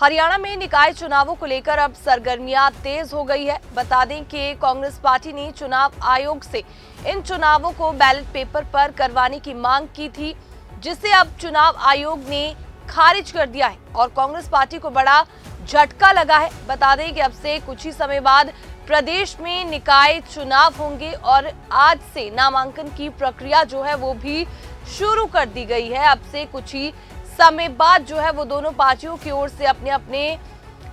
हरियाणा में निकाय चुनावों को लेकर अब सरगर्मियां तेज हो गई है। बता दें कि कांग्रेस पार्टी ने चुनाव आयोग से इन चुनावों को बैलेट पेपर पर करवाने की मांग की थी, जिसे अब चुनाव आयोग ने खारिज कर दिया है और कांग्रेस पार्टी को बड़ा झटका लगा है। बता दें कि अब से कुछ ही समय बाद प्रदेश में निकाय चुनाव होंगे और आज से नामांकन की प्रक्रिया जो है वो भी शुरू कर दी गई है। अब से कुछ ही समय बाद जो है वो दोनों पार्टियों की ओर से अपने अपने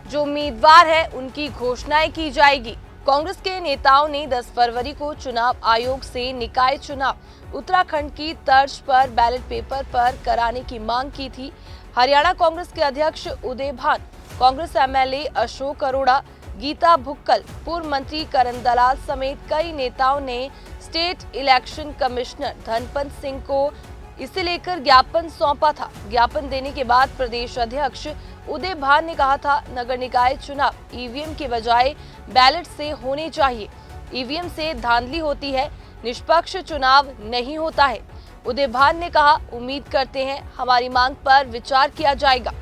जो उम्मीदवार है उनकी घोषणाएं की जाएगी। कांग्रेस के नेताओं ने 10 फरवरी को चुनाव आयोग से निकाय चुनाव उत्तराखंड की तर्ज पर बैलेट पेपर पर कराने की मांग की थी। हरियाणा कांग्रेस के अध्यक्ष उदय भान, कांग्रेस एमएलए अशोक अरोड़ा, गीता भुक्कल, पूर्व मंत्री करण दलाल समेत कई नेताओं ने state election commissioner Dhanpat Singh को इसे लेकर ज्ञापन सौंपा था। ज्ञापन देने के बाद प्रदेश अध्यक्ष उदय भान ने कहा था, नगर निकाय चुनाव ईवीएम के बजाय बैलेट से होने चाहिए। ईवीएम से धांधली होती है, निष्पक्ष चुनाव नहीं होता है। उदय भान ने कहा, उम्मीद करते हैं हमारी मांग पर विचार किया जाएगा।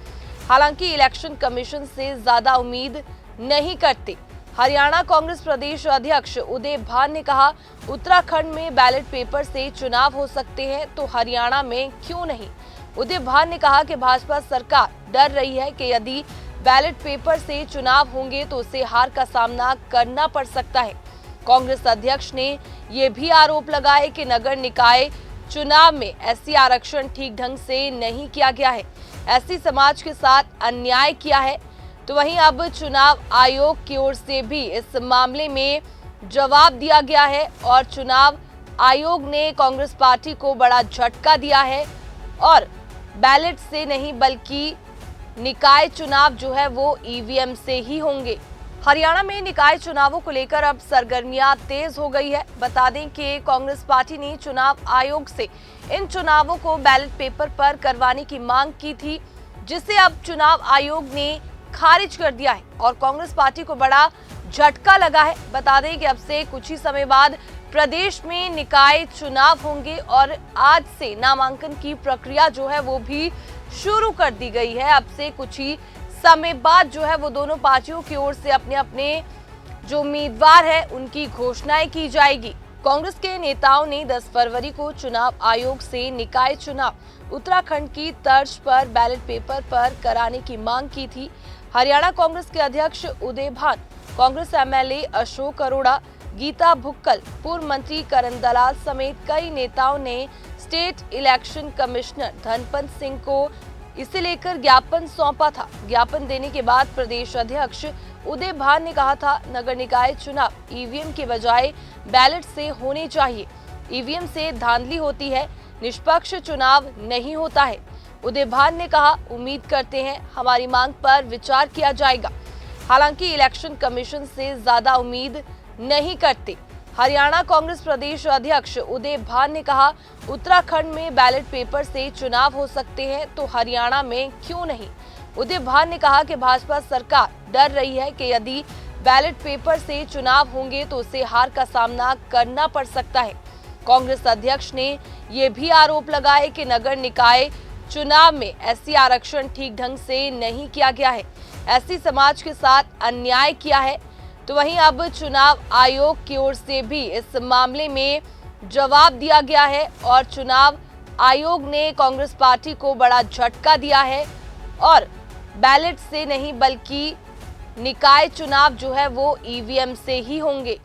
हालांकि इलेक्शन कमीशन से ज्यादा उम्मीद नहीं करते। हरियाणा कांग्रेस प्रदेश अध्यक्ष उदय भान ने कहा, उत्तराखंड में बैलेट पेपर से चुनाव हो सकते हैं तो हरियाणा में क्यों नहीं। उदय भान ने कहा कि भाजपा सरकार डर रही है कि यदि बैलेट पेपर से चुनाव होंगे तो उसे हार का सामना करना पड़ सकता है। कांग्रेस अध्यक्ष ने यह भी आरोप लगाए कि नगर निकाय चुनाव में एससी आरक्षण ठीक ढंग से नहीं किया गया है, एससी समाज के साथ अन्याय किया है। तो वहीं अब चुनाव आयोग की ओर से भी इस मामले में जवाब दिया गया है और चुनाव आयोग ने कांग्रेस पार्टी को बड़ा झटका दिया है और बैलेट से नहीं बल्कि निकाय चुनाव जो है वो ईवीएम से ही होंगे। हरियाणा में निकाय चुनावों को लेकर अब सरगर्मियां तेज हो गई है। बता दें कि कांग्रेस पार्टी ने चुनाव आयोग से इन चुनावों को बैलेट पेपर पर करवाने की मांग की थी, जिसे अब चुनाव आयोग ने खारिज कर दिया है और कांग्रेस पार्टी को बड़ा झटका लगा है। बता दें कि अब से कुछ ही समय बाद प्रदेश में निकाय चुनाव होंगे और आज से नामांकन की प्रक्रिया जो है वो भी शुरू कर दी गई है। अब से कुछ ही समय बाद जो है वो दोनों पार्टियों की ओर से अपने अपने जो उम्मीदवार है उनकी घोषणाएं की जाएगी। कांग्रेस के नेताओं ने 10 फरवरी को चुनाव आयोग से निकाय चुनाव उत्तराखंड की तर्ज पर बैलेट पेपर पर कराने की मांग की थी। हरियाणा कांग्रेस के अध्यक्ष उदय भान, कांग्रेस एमएलए अशोक अरोड़ा, गीता भुक्कल, पूर्व मंत्री करण दलाल समेत कई नेताओं ने state election commissioner Dhanpat Singh को इसे लेकर ज्ञापन सौंपा था। ज्ञापन देने के बाद प्रदेश अध्यक्ष उदय भान ने कहा था, नगर निकाय चुनाव ईवीएम के बजाय बैलेट से होने चाहिए। ईवीएम से धांधली होती है, निष्पक्ष चुनाव नहीं होता है। उदय भान ने कहा, उम्मीद करते हैं हमारी मांग पर विचार किया जाएगा। हालांकि इलेक्शन कमीशन से ज्यादा उम्मीद नहीं करते। हरियाणा कांग्रेस प्रदेश अध्यक्ष उदय भान ने कहा, उत्तराखंड में बैलेट पेपर से चुनाव हो सकते हैं तो हरियाणा में क्यों नहीं। उदय भान ने कहा कि भाजपा सरकार डर रही है कि यदि बैलेट पेपर से चुनाव होंगे तो उसे हार का सामना करना पड़ सकता है। कांग्रेस अध्यक्ष ने यह भी आरोप लगाए कि नगर निकाय चुनाव में एससी आरक्षण ठीक ढंग से नहीं किया गया है, एससी समाज के साथ अन्याय किया है। तो वहीं अब चुनाव आयोग की ओर से भी इस मामले में जवाब दिया गया है और चुनाव आयोग ने कांग्रेस पार्टी को बड़ा झटका दिया है और बैलेट से नहीं बल्कि निकाय चुनाव जो है वो ईवीएम से ही होंगे।